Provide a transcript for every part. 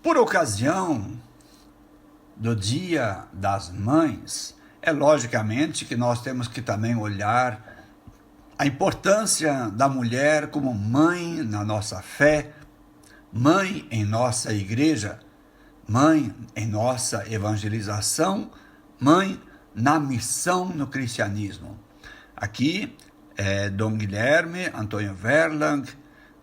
Por ocasião do Dia das Mães, é logicamente que nós temos que também olhar a importância da mulher como mãe na nossa fé, mãe em nossa igreja, mãe em nossa evangelização, mãe na missão no cristianismo. Aqui é Dom Guilherme Antônio Verlang,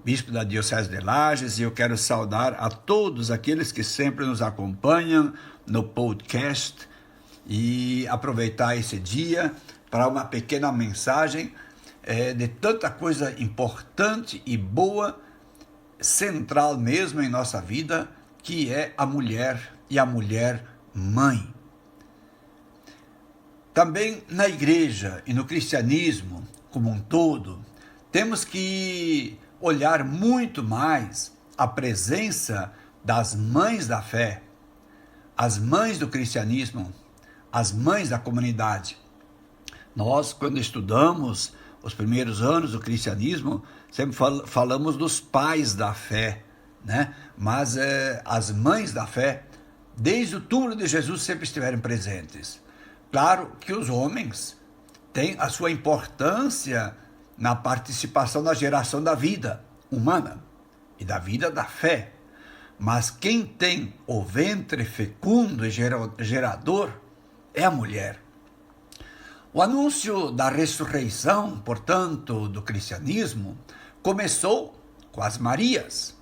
bispo da Diocese de Lages, e eu quero saudar a todos aqueles que sempre nos acompanham no podcast e aproveitar esse dia para uma pequena mensagem de tanta coisa importante e boa, central mesmo em nossa vida, que é a mulher e a mulher mãe. Também na igreja e no cristianismo como um todo, temos que olhar muito mais a presença das mães da fé, as mães do cristianismo, as mães da comunidade. Nós, quando estudamos os primeiros anos do cristianismo, sempre falamos dos pais da fé, né? Mas as mães da fé, desde o túmulo de Jesus, sempre estiveram presentes. Claro que os homens têm a sua importância na participação na geração da vida humana e da vida da fé. Mas quem tem o ventre fecundo e gerador é a mulher. O anúncio da ressurreição, portanto, do cristianismo, começou com as Marias.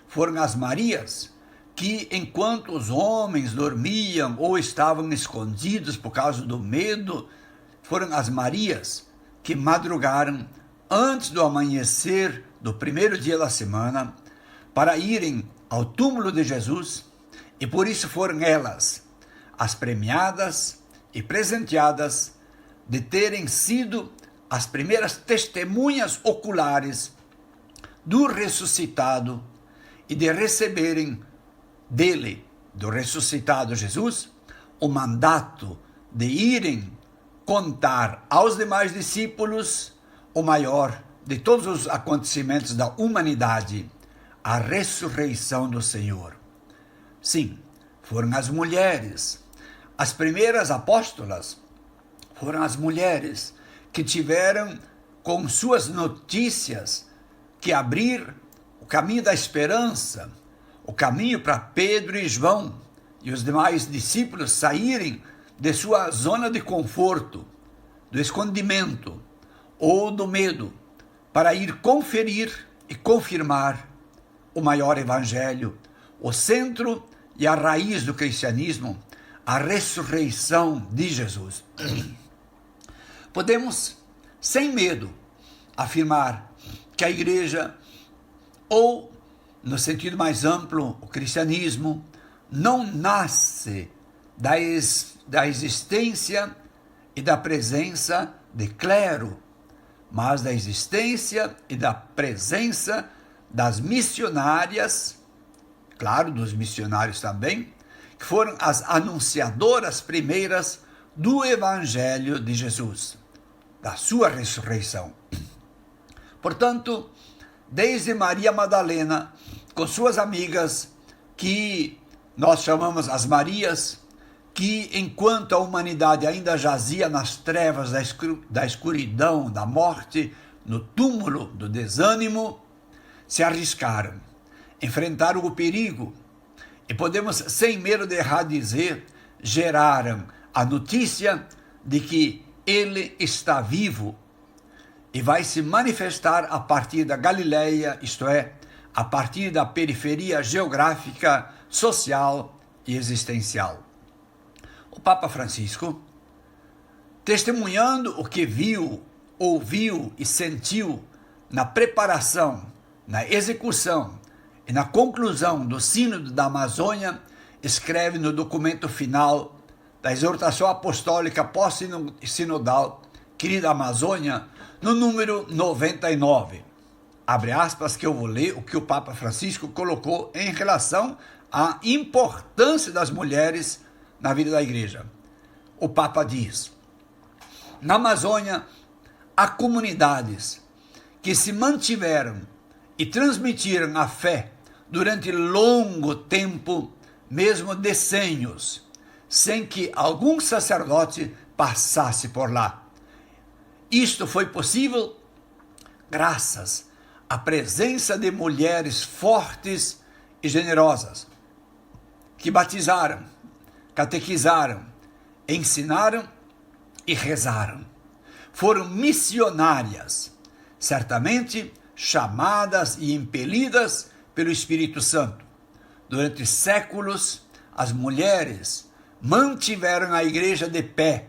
Foram as Marias que, enquanto os homens dormiam ou estavam escondidos por causa do medo, foram as Marias que madrugaram antes do amanhecer do primeiro dia da semana para irem ao túmulo de Jesus, e por isso foram elas as premiadas e presenteadas de terem sido as primeiras testemunhas oculares do ressuscitado e de receberem dele, do ressuscitado Jesus, o mandato de irem contar aos demais discípulos o maior de todos os acontecimentos da humanidade, a ressurreição do Senhor. Sim, foram as mulheres, as primeiras apóstolas, foram as mulheres que tiveram com suas notícias que abrir o caminho da esperança, o caminho para Pedro e João e os demais discípulos saírem de sua zona de conforto, do escondimento ou do medo, para ir conferir e confirmar o maior evangelho, o centro e a raiz do cristianismo, a ressurreição de Jesus. Podemos, sem medo, afirmar que a igreja, ou, no sentido mais amplo, o cristianismo, não nasce da existência e da presença de clero, mas da existência e da presença das missionárias, claro, dos missionários também, que foram as anunciadoras primeiras do Evangelho de Jesus, da sua ressurreição. Portanto, desde Maria Madalena, com suas amigas, que nós chamamos as Marias, que enquanto a humanidade ainda jazia nas trevas da escuridão, da morte, no túmulo do desânimo, se arriscaram, enfrentaram o perigo e podemos, sem medo de errar dizer, geraram a notícia de que ele está vivo e vai se manifestar a partir da Galileia, isto é, a partir da periferia geográfica, social e existencial. O Papa Francisco, testemunhando o que viu, ouviu e sentiu na preparação, na execução e na conclusão do Sínodo da Amazônia, escreve no documento final da exortação apostólica pós-sinodal, Querida Amazônia, no número 99. Abre aspas, que eu vou ler o que o Papa Francisco colocou em relação à importância das mulheres na vida da igreja. O Papa diz: na Amazônia há comunidades que se mantiveram e transmitiram a fé durante longo tempo, mesmo decênios, sem que algum sacerdote passasse por lá. Isto foi possível graças à presença de mulheres fortes e generosas, que batizaram, catequizaram, ensinaram e rezaram. Foram missionárias, certamente chamadas e impelidas pelo Espírito Santo. Durante séculos, as mulheres mantiveram a igreja de pé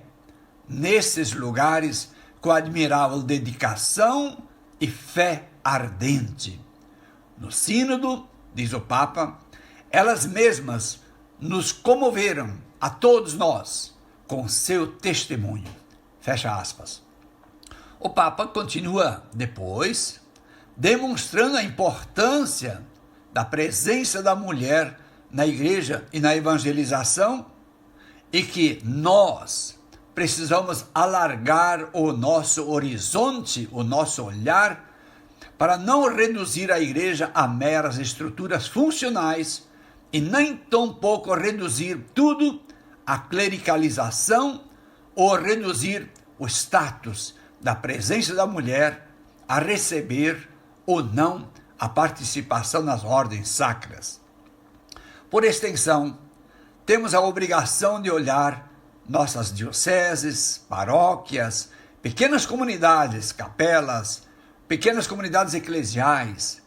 nesses lugares com admirável dedicação e fé ardente. No sínodo, diz o Papa, elas mesmas nos comoveram a todos nós com seu testemunho. Fecha aspas. O Papa continua depois, demonstrando a importância da presença da mulher na igreja e na evangelização, e que nós precisamos alargar o nosso horizonte, o nosso olhar, para não reduzir a igreja a meras estruturas funcionais e nem tampouco reduzir tudo à clericalização ou reduzir o status da presença da mulher a receber ou não a participação nas ordens sacras. Por extensão, temos a obrigação de olhar nossas dioceses, paróquias, pequenas comunidades, capelas, pequenas comunidades eclesiais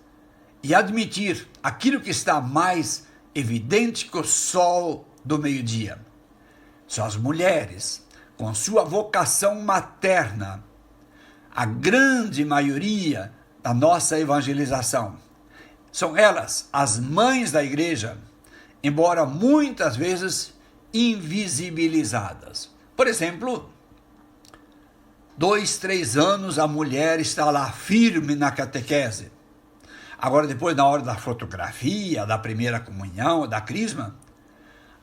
e admitir aquilo que está mais evidente que o sol do meio-dia. São as mulheres, com sua vocação materna, a grande maioria da nossa evangelização. São elas as mães da igreja, embora muitas vezes invisibilizadas. Por exemplo, 2, 3 anos a mulher está lá firme na catequese. Agora, depois, na hora da fotografia, da primeira comunhão, da crisma,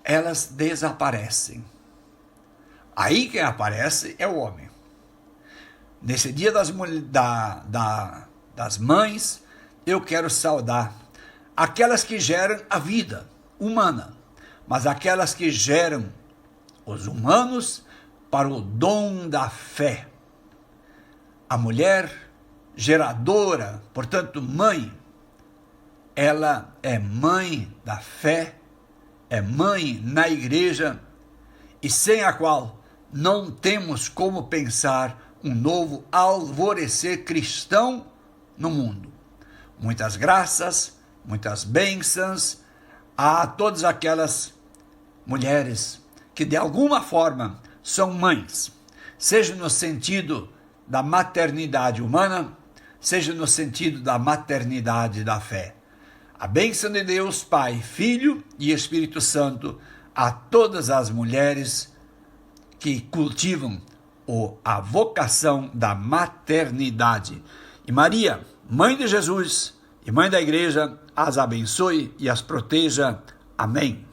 elas desaparecem. Aí quem aparece é o homem. Nesse dia das mães, eu quero saudar aquelas que geram a vida humana, mas aquelas que geram os humanos para o dom da fé. A mulher geradora, portanto mãe, ela é mãe da fé, é mãe na igreja, e sem a qual não temos como pensar um novo alvorecer cristão no mundo. Muitas graças, muitas bênçãos a todas aquelas mulheres que de alguma forma são mães, seja no sentido da maternidade humana, seja no sentido da maternidade da fé. A bênção de Deus, Pai, Filho e Espírito Santo, a todas as mulheres que cultivam a vocação da maternidade. E Maria, Mãe de Jesus e Mãe da Igreja, as abençoe e as proteja. Amém.